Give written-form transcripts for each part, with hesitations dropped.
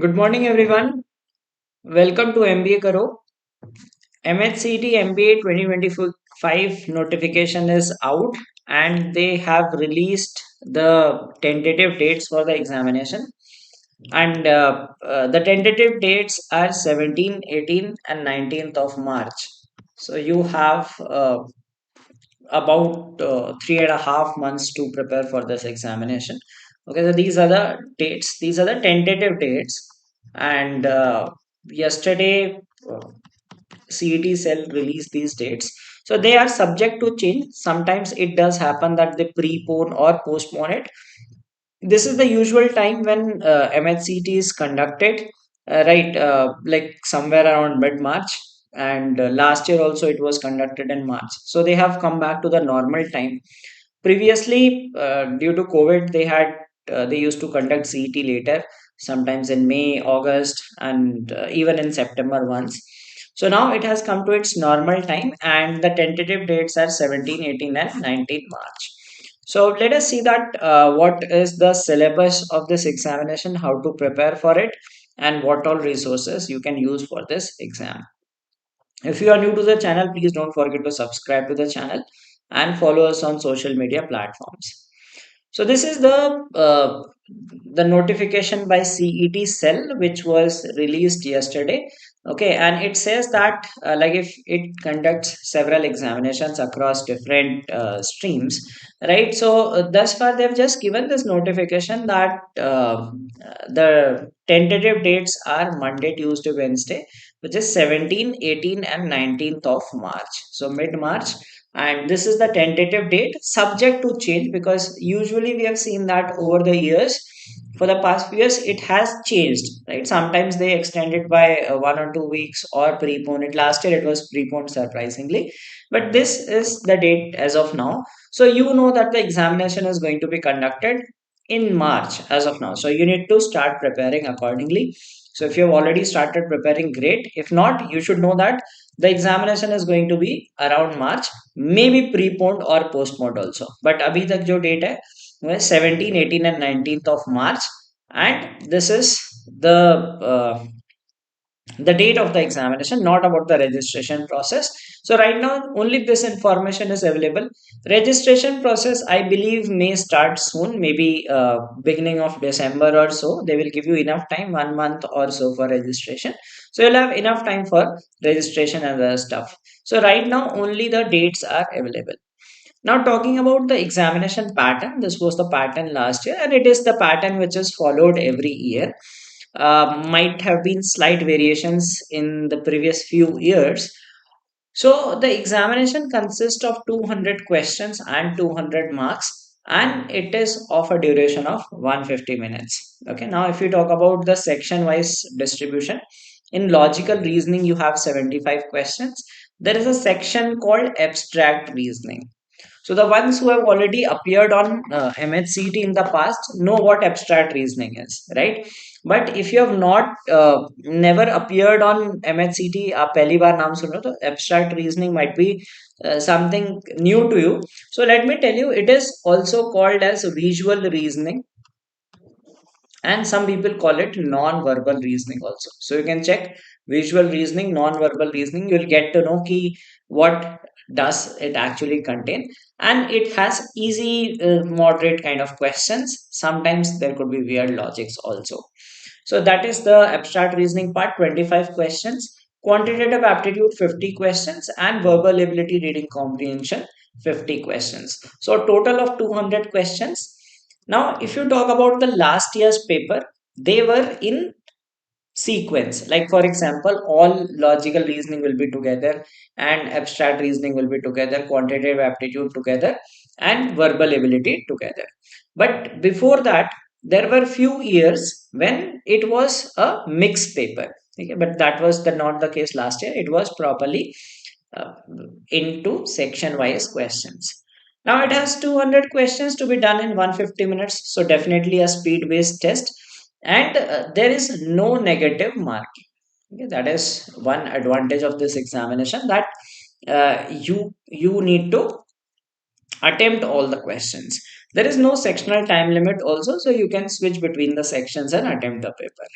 Good morning, everyone. Welcome to MBA Karo. MHCT MBA 2025 notification is out and they have released the tentative dates for the examination. And the tentative dates are 17, 18, and 19th of March. So you have about 3.5 months to prepare for this examination. Okay, so these are the dates, these are the tentative dates. And yesterday, CET cell released these dates. So they are subject to change. Sometimes it does happen that they prepone or postpone it. This is the usual time when MHCT is conducted, right? Like somewhere around mid March, and last year also it was conducted in March. So they have come back to the normal time. Previously, due to COVID, they used to conduct CET later, sometimes in May, August, and even in September once. So now it has come to its normal time, and the tentative dates are 17, 18, and 19 March. So let us see that what is the syllabus of this examination, how to prepare for it, and what all resources you can use for this exam. If you are new to the channel, please don't forget to subscribe to the channel and follow us on social media platforms. So this is the notification by CET cell which was released yesterday. Okay, and it says that like if it conducts several examinations across different streams, right? So thus far they've just given this notification that the tentative dates are Monday, Tuesday, Wednesday, which is 17, 18, and 19th of March. So mid March, and this is the tentative date subject to change because usually we have seen that over the years, for the past few years it has changed, right? Sometimes they extend it by 1 or 2 weeks or prepone it. Last year it was preponed surprisingly, but this is the date as of now. So you know that the examination is going to be conducted in March as of now, so you need to start preparing accordingly. So if you have already started preparing, great. If not, you should know that the examination is going to be around March, maybe preponed or postponed also. But abhi tak jo date hai वो है 17, 18 and 19th of March, and this is uh, the date of the examination, not about the registration process. So right now only this information is available. Registration process I believe may start soon, maybe beginning of December or so. They will give you enough time, 1 month or so for registration. So you'll have enough time for registration and other stuff. So right now only the dates are available. Now, talking about the examination pattern, this was the pattern last year, and it is the pattern which is followed every year. Might have been slight variations in the previous few years. So, the examination consists of 200 questions and 200 marks, and it is of a duration of 150 minutes. Okay, now, if you talk about the section wise distribution, in logical reasoning, you have 75 questions. There is a section called abstract reasoning. So the ones who have already appeared on MHCT in the past know what abstract reasoning is, right? But if you have not never appeared on MHCT, आप पहली बार नाम सुन रहे हो, तो abstract reasoning might be something new to you. So let me tell you, it is also called as visual reasoning, and some people call it non-verbal reasoning also. So you can check visual reasoning, non-verbal reasoning. You'll get to know ki what does it actually contain, and it has easy, moderate kind of questions. Sometimes there could be weird logics also. So that is the abstract reasoning part. 25 questions, quantitative aptitude 50 questions, and verbal ability, reading comprehension 50 questions. So total of 200 questions. Now, if you talk about the last year's paper, they were in sequence. Like, for example, all logical reasoning will be together, and abstract reasoning will be together, quantitative aptitude together, and verbal ability together. But before that, there were few years when it was a mixed paper. Okay, but that was not the case last year. It was properly uh, into section wise questions. Now it has 200 questions to be done in 150 minutes, so definitely a speed based test, and there is no negative marking. Okay, that is one advantage of this examination, that you need to attempt all the questions. There is no sectional time limit also, so you can switch between the sections and attempt the paper.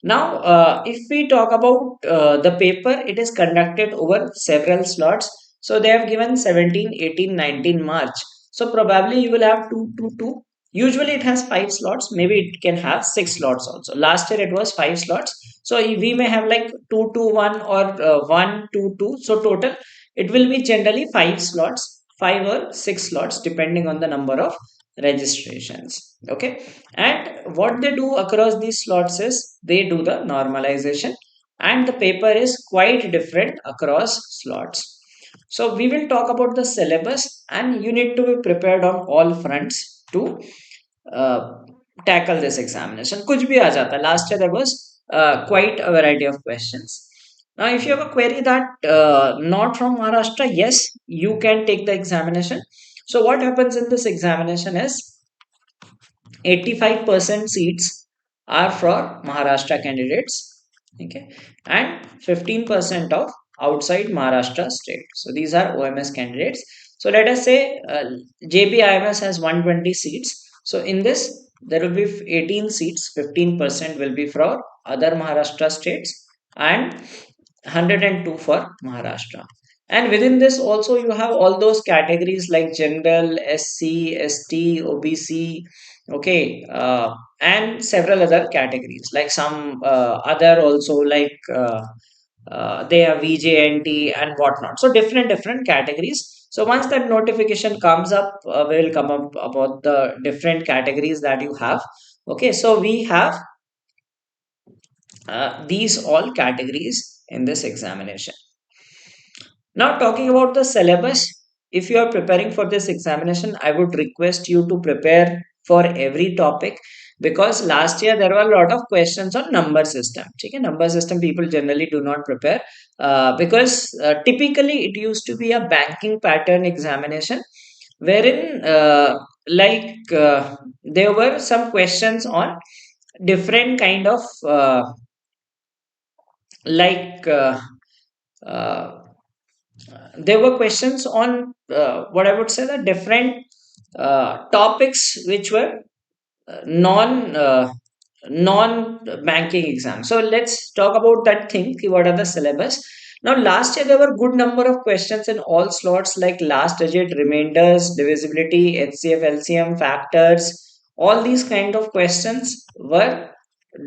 Now, if we talk about the paper, it is conducted over several slots. So they have given 17, 18, 19 March. So probably you will have 2, 2, 2. Usually it has 5 slots. Maybe it can have 6 slots also. Last year it was 5 slots. So we may have like 2, 2, 1 or 1, 2, 2. So total it will be generally 5 slots, 5 or 6 slots depending on the number of registrations. Okay, and what they do across these slots is they do the normalization, and the paper is quite different across slots. So we will talk about the syllabus, and you need to be prepared on all fronts to uh, tackle this examination. कुछ भी आ जाता है. Last year there was quite a variety of questions. Now, if you have a query that not from Maharashtra, yes, you can take the examination. So what happens in this examination is 85% seats are for Maharashtra candidates, okay, and 15% of outside Maharashtra state. So these are OMS candidates. So let us say JBIMS has 120 seats. So in this, there will be 18 seats, 15% will be for other Maharashtra states, and 102 for Maharashtra. And within this also you have all those categories like general, SC, ST, OBC, okay, and several other categories like some other also like they have VJNT and whatnot. So different categories. So once that notification comes up, we will come up about the different categories that you have. Okay, so we have these all categories in this examination. Now, talking about the syllabus, if you are preparing for this examination, I would request you to prepare for every topic, because last year there were a lot of questions on number system. Okay, number system people generally do not prepare because typically it used to be a banking pattern examination wherein there were some questions on different kind of like uh, uh, there were questions on what I would say the different topics which were non non banking exams. So let's talk about that thing. What are the syllabus? Now, last year there were good number of questions in all slots like last digit, remainders, divisibility, HCF, LCM, factors. All these kind of questions were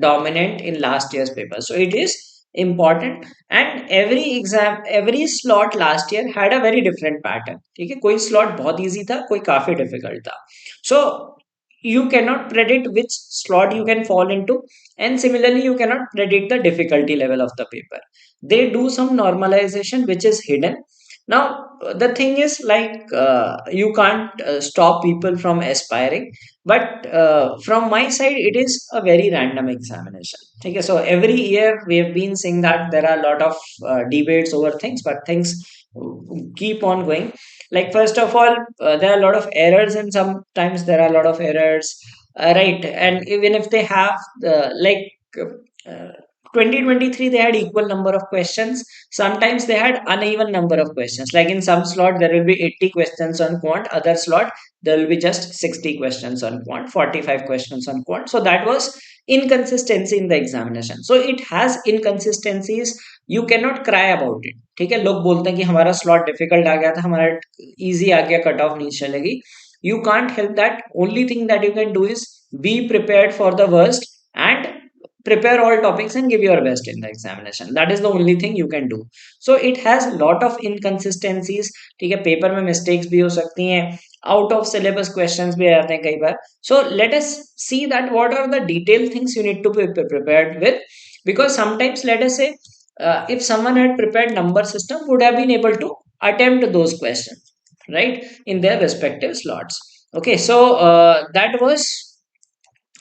dominant in last year's paper. So it is important, and every slot last year had a very different pattern. ठीक है, कोई slot बहुत easy था, कोई काफी difficult था. So you cannot predict which slot you can fall into, and similarly you cannot predict the difficulty level of the paper. They do some normalization which is hidden. Now the thing is like you can't stop people from aspiring, but from my side it is a very random examination. Okay, so every year we have been saying that there are a lot of debates over things, but things keep on going. Like first of all, there are a lot of errors, and sometimes there are a lot of errors, right? And even if they have uh, 2023 they had equal number of questions. Sometimes they had uneven number of questions, like in some slot there will be 80 questions on quant, other slot there will be just 60 questions on quant, 45 questions on quant. So that was inconsistency in the examination. So it has inconsistencies. You cannot cry about it. ठीक है, लोग बोलते हैं कि हमारा slot difficult आ गया था, हमारा easy आ गया, कट ऑफ नहीं चलेगी. You can't help that. Only thing that you can do is be prepared for the worst and prepare all topics and give your best in the examination. That is the only thing you can do. So it has lot of inconsistencies. ठीक है, paper में mistakes भी हो सकती हैं, out of syllabus questions भी आ जाते हैं कई बार. So let us see that what are the detailed things you need to be prepared with, because sometimes let us say if someone had prepared number system would have been able to attempt those questions, right, in their respective slots. Okay, so that was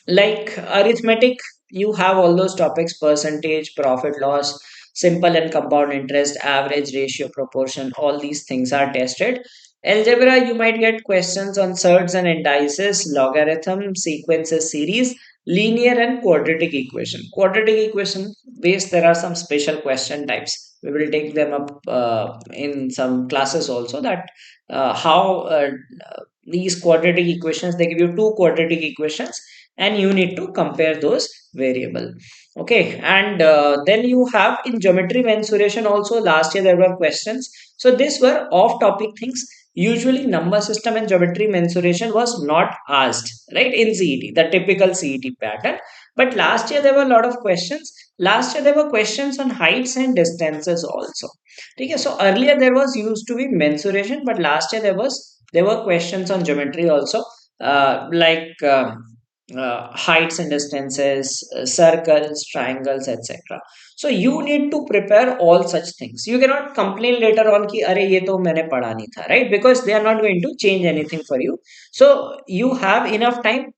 like arithmetic. You have all those topics: percentage, profit loss, simple and compound interest, average, ratio, proportion. All these things are tested. Algebra, you might get questions on surds and indices, logarithm, sequences, series, linear and quadratic equation. Quadratic equation based, there are some special question types. We will take them up in some classes also, that how these quadratic equations, they give you two quadratic equations and you need to compare those variable. Okay, and then you have in geometry mensuration also last year there were questions. So these were off topic things. Usually number system and geometry mensuration was not asked, right, in CET, the typical CET pattern. But last year there were a lot of questions. Last year there were questions on heights and distances also. Okay, so earlier there was used to be mensuration, but last year there were questions on geometry also, like heights and distances, circles, triangles, etc. So you need to prepare all such things. You cannot complain later on कि अरे ये तो मैंने पढ़ा नहीं था, right? Because they are not going to change anything for you. So you have enough time,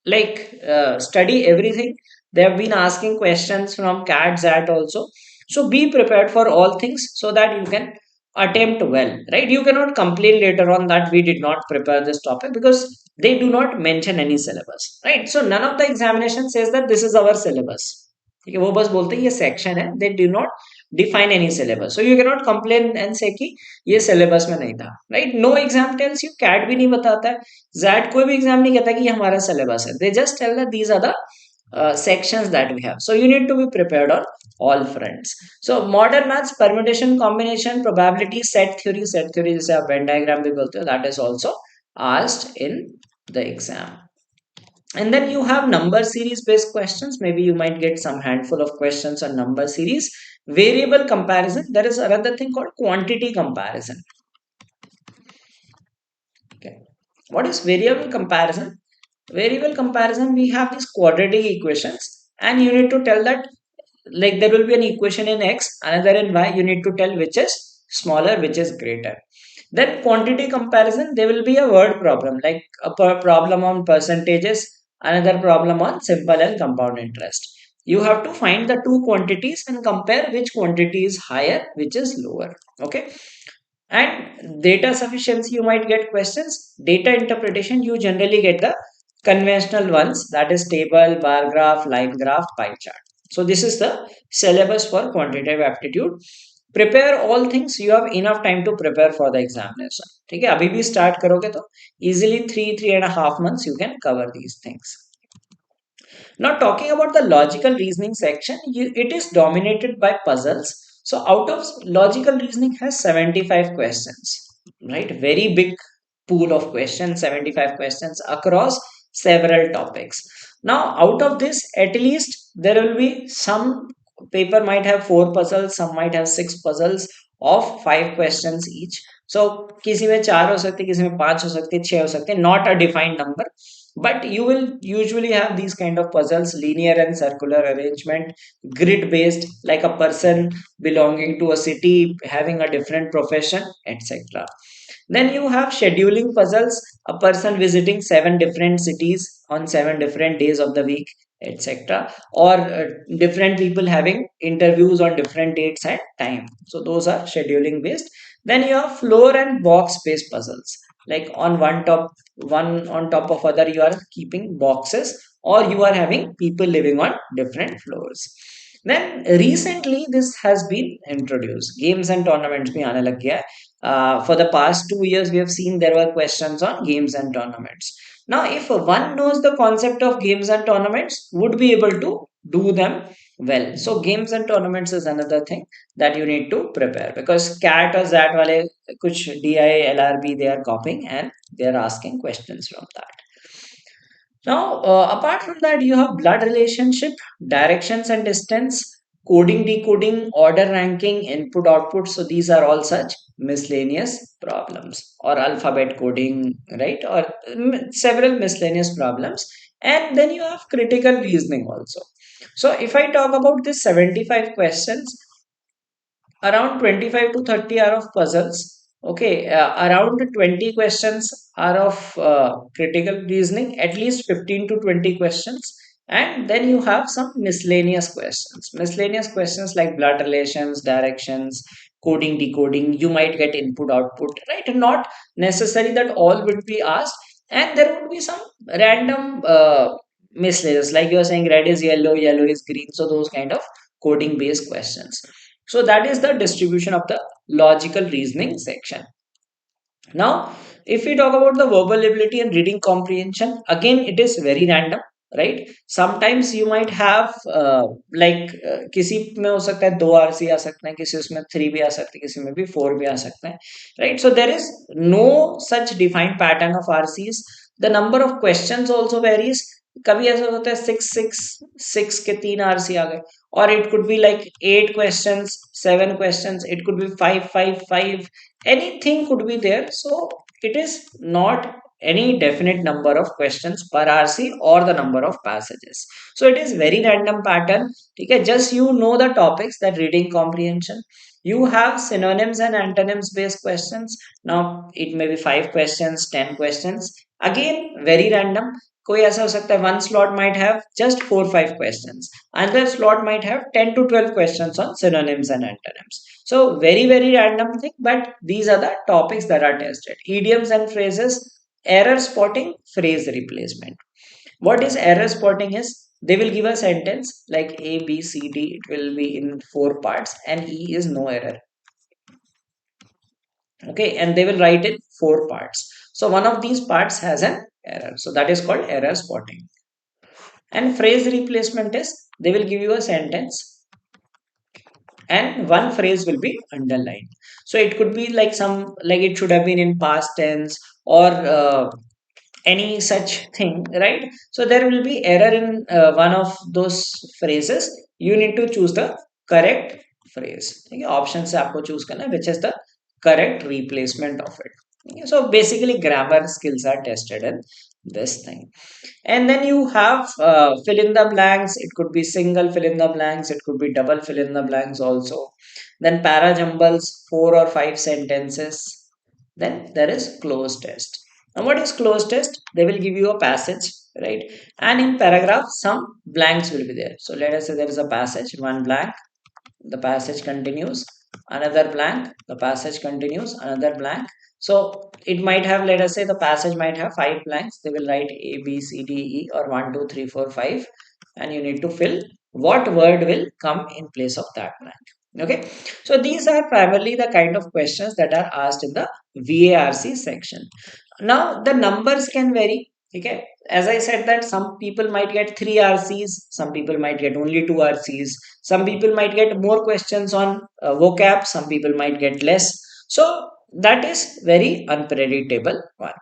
like study everything. They have been asking questions from CAT ZAT also. So be prepared for all things so that you can attempt well, right? You cannot complain later on that we did not prepare this topic, because they do not mention any syllabus, right? So none of the examination says that this is our syllabus. ठीक है, वो बस बोलते हैं ये section है. They do not define any syllabus, so you cannot complain and say कि ये syllabus में नहीं था, right? No exam tells you, CAT भी नहीं बताता है, ZAT कोई भी एग्जाम नहीं कहता कि ये हमारा सिलेबस है. They just tell that these are the sections that we have. So you need to be prepared on all fronts. So modern maths, permutation, combination, probability, set theory जैसे आप Venn diagram भी बोलते हो, that is also asked in the exam. And then you have number series based questions. Maybe you might get some handful of questions on number series. Variable comparison. There is another thing called quantity comparison. Okay. What is variable comparison? Variable comparison, we have these quadratic equations, and you need to tell that, like, there will be an equation in x, another in y. You need to tell which is smaller, which is greater. Then quantity comparison, there will be a word problem, like a problem on percentages, another problem on simple and compound interest. You have to find the two quantities and compare which quantity is higher, which is lower. Okay. And data sufficiency, you might get questions. Data interpretation, you generally get the conventional ones, that is table, bar graph, line graph, pie chart. So this is the syllabus for quantitative aptitude. Prepare all things. You have enough time to prepare for the examination. ठीक है, अभी भी start करोगे तो easily 3.5 months you can cover these things. Now, talking about the logical reasoning section, it is dominated by puzzles. So, out of logical reasoning has 75 questions, right? Very big pool of questions, 75 questions across several topics. Now, out of this, at least there will be some paper might have 4 puzzles, some might have 6 puzzles of 5 questions each. So, किसी में 4 हो सकते, किसी में 5 हो सकते, 6 हो सकते, not a defined number. But you will usually have these kind of puzzles, linear and circular arrangement, grid based, like a person belonging to a city having a different profession, etc. Then you have scheduling puzzles, a person visiting 7 different cities on 7 different days of the week, etc. Or different people having interviews on different dates and time. So those are scheduling based. Then you have floor and box based puzzles, like on one on top of other you are keeping boxes, or you are having people living on different floors. Then recently this has been introduced, games and tournaments bhi aane lag gaya hai. For the past 2 years we have seen there were questions on games and tournaments. Now if one knows the concept of games and tournaments, would be able to do them well. So games and tournaments is another thing that you need to prepare, because cat or zat wale kuch DILRB they are copying and they are asking questions from that. Now, apart from that, you have blood relationship, directions and distance, coding, decoding, order ranking, input, output. So these are all such miscellaneous problems, or alphabet coding, right? Or several miscellaneous problems. And then you have critical reasoning also. So if I talk about this 75 questions, around 25 to 30 are of puzzles. Okay, around 20 questions are of critical reasoning, at least 15 to 20 questions. And then you have some miscellaneous questions like blood relations, directions, coding, decoding. You might get input, output, right? And not necessary that all would be asked. And there would be some random miscellaneous, like you are saying red is yellow, yellow is green, so those kind of coding based questions. So that is the distribution of the logical reasoning section. Now, if we talk about the verbal ability and reading comprehension, again it is very random. Right. Sometimes you might have like किसी में हो सकता है 2 RC आ सकते हैं, किसी उसमें 3 भी आ सकते हैं, किसी में भी 4 भी आ सकते हैं, right. So there is no such defined pattern of RCs. The number of questions also varies. कभी ऐसा होता है 6 के 3 RC आ गए, और it could be like 8 questions, 7 questions, it could be 5 anything could be there. So it is not any definite number of questions per RC or the number of passages. So it is very random pattern. Okay, just you know the topics, that reading comprehension. You have synonyms and antonyms based questions. Now it may be 5 questions, 10 questions. Again, very random. कोई ऐसा हो सकता है one slot might have just 4 5 questions. Another slot might have 10 to 12 questions on synonyms and antonyms. So very random thing, but these are the topics that are tested. Idioms and phrases, error spotting, phrase replacement. What is error spotting is, they will give a sentence like A, B, C, D. It will be in 4 parts, and E is no error. Okay, and they will write in 4 parts. So one of these parts has an error. So that is called error spotting. And phrase replacement is, they will give you a sentence and one phrase will be underlined. So it could be like some, like it should have been in past tense, or any such thing, right? So there will be error in one of those phrases. You need to choose the correct phrase. Okay, option से आपको choose करना है which is the correct replacement of it. Okay, so basically grammar skills are tested in this thing. And then you have fill in the blanks. It could be single fill in the blanks, it could be double fill in the blanks also. Then para jumbles, 4 or 5 sentences. Then there is cloze test. Now what is cloze test? They will give you a passage, right? And in paragraph some blanks will be there. So let us say there is a passage, one blank, the passage continues, another blank, the passage continues, another blank. So it might have, let us say the passage might have 5 blanks. They will write A, B, C, D, E, or 1, 2, 3, 4, 5, and you need to fill what word will come in place of that blank. Okay, so these are primarily the kind of questions that are asked in the VARC section. Now the numbers can vary. Okay, as I said that some people might get 3 RCs, some people might get only 2 RCs, some people might get more questions on vocab, some people might get less. So that is very unpredictable one.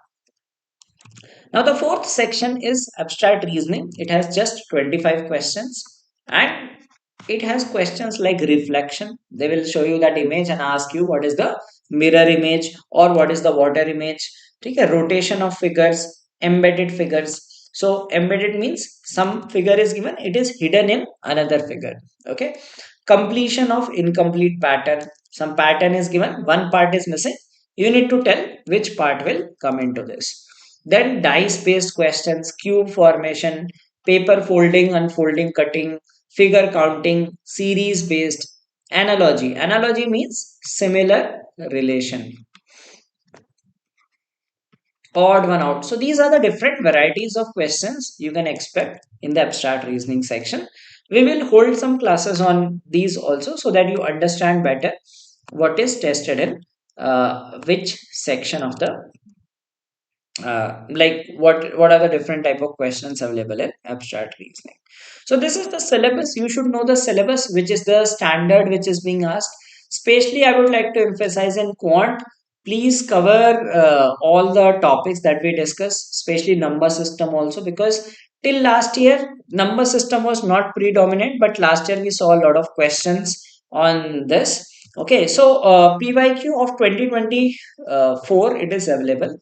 Now the fourth section is abstract reasoning. It has just 25 questions, and it has questions like reflection. They will show you that image and ask you what is the mirror image or what is the water image. Take a rotation of figures, embedded figures. So embedded means some figure is given, it is hidden in another figure. Okay. Completion of incomplete pattern. Some pattern is given, one part is missing. You need to tell which part will come into this. Then dice based questions, cube formation, paper folding, unfolding, cutting, figure counting, series based, analogy. Analogy means similar relation. Odd one out. So these are the different varieties of questions you can expect in the abstract reasoning section. We will hold some classes on these also so that you understand better what is tested in which section of the like what are the different type of questions available in abstract reasoning. So this is the syllabus. You should know the syllabus, which is the standard which is being asked. Especially I would like to emphasize in quant, please cover all the topics that we discussed, especially number system also, because till last year number system was not predominant, but last year we saw a lot of questions on this. Okay, so PYQ of 2024 it is available.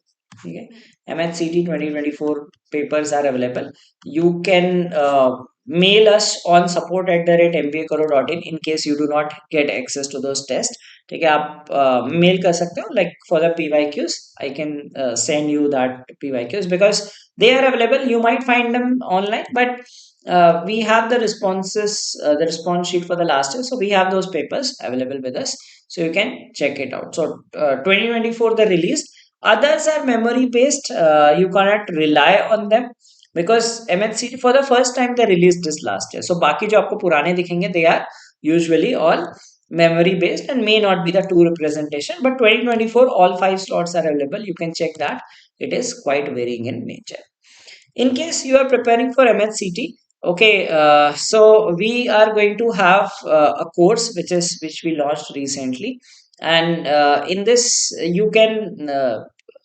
Okay. MHCT 2024 papers are available. You can mail us on support@mbakaro.in in case you do not get access to those tests. ठीक है, आप mail कर सकते हो, like for the PYQs I can send you that PYQs because they are available. You might find them online, but we have the responses, the response sheet for the last year, so we have those papers available with us, so you can check it out. So 2024 the release. Others are memory based. You cannot rely on them because MHC for the first time they released this last year. So बाकी जो आपको पुराने दिखेंगे, they are usually all memory based and may not be the true representation. But 2024 all 5 slots are available. You can check that. It is quite varying in nature. In case you are preparing for MHCT, okay, so we are going to have a course which we launched recently, and in this you can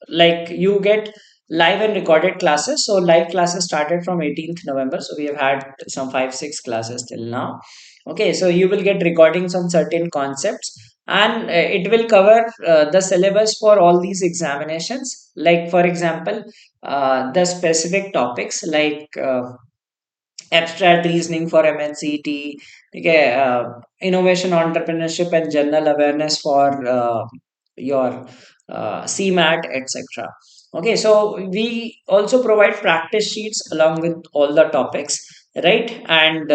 like you get live and recorded classes. So live classes started from 18th November, so we have had some 5 6 classes till now. Okay, so you will get recordings on certain concepts, and it will cover the syllabus for all these examinations. Like for example, the specific topics like abstract reasoning for MNCT, okay, innovation, entrepreneurship, and general awareness for your CMAT, etc. Okay, so we also provide practice sheets along with all the topics, right? And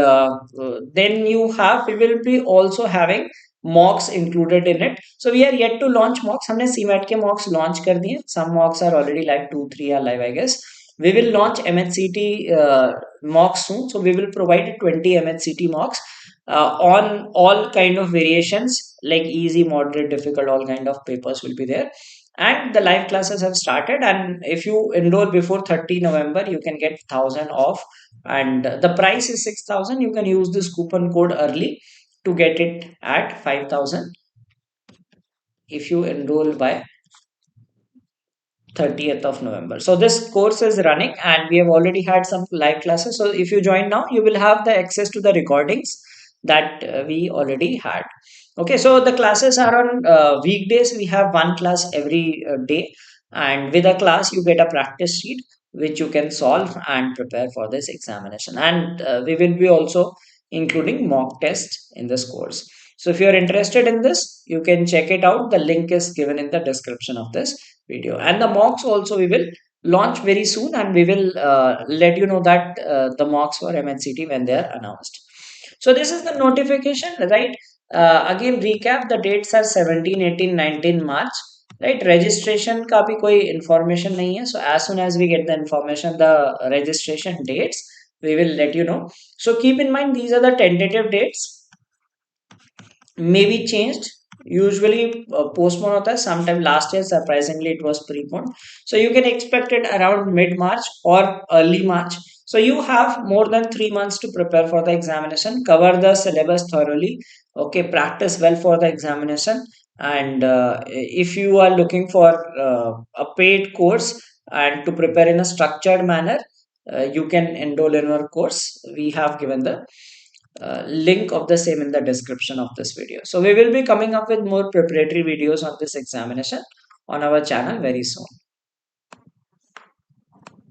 then we will be also having mocks included in it. So we are yet to launch mocks. हमने CMAT के mocks launch कर दिए. Some mocks are already live, 2 3 are live, I guess. We will launch MHCT mocks soon. So we will provide 20 MHCT mocks on all kind of variations like easy, moderate, difficult, all kind of papers will be there. And the live classes have started. And if you enroll before 30 November, you can get 1,000 off. And the price is 6,000. You can use this coupon code early to get it at 5,000 if you enroll by 30th of November. So this course is running and we have already had some live classes. So if you join now, you will have the access to the recordings that we already had. Okay, so the classes are on weekdays. We have one class every day, and with a class, you get a practice sheet which you can solve and prepare for this examination. And we will be also including mock tests in this course. So if you are interested in this, you can check it out. The link is given in the description of this video. And the mocks also we will launch very soon, and we will let you know that the mocks for MNCT when they are announced. So this is the notification, right? Again recap, the dates are 17 18 19 March, right? Registration का भी कोई information नहीं है. So as soon as we get the information, the registration dates, we will let you know. So keep in mind, these are the tentative dates, may be changed. Usually postponed hota hai. Sometime last year surprisingly it was preponed, so you can expect it around mid March or early March. So you have more than 3 months to prepare for the examination. Cover the syllabus thoroughly, okay, practice well for the examination. And if you are looking for a paid course and to prepare in a structured manner, you can enroll in our course. We have given the link of the same in the description of this video. So we will be coming up with more preparatory videos on this examination on our channel very soon.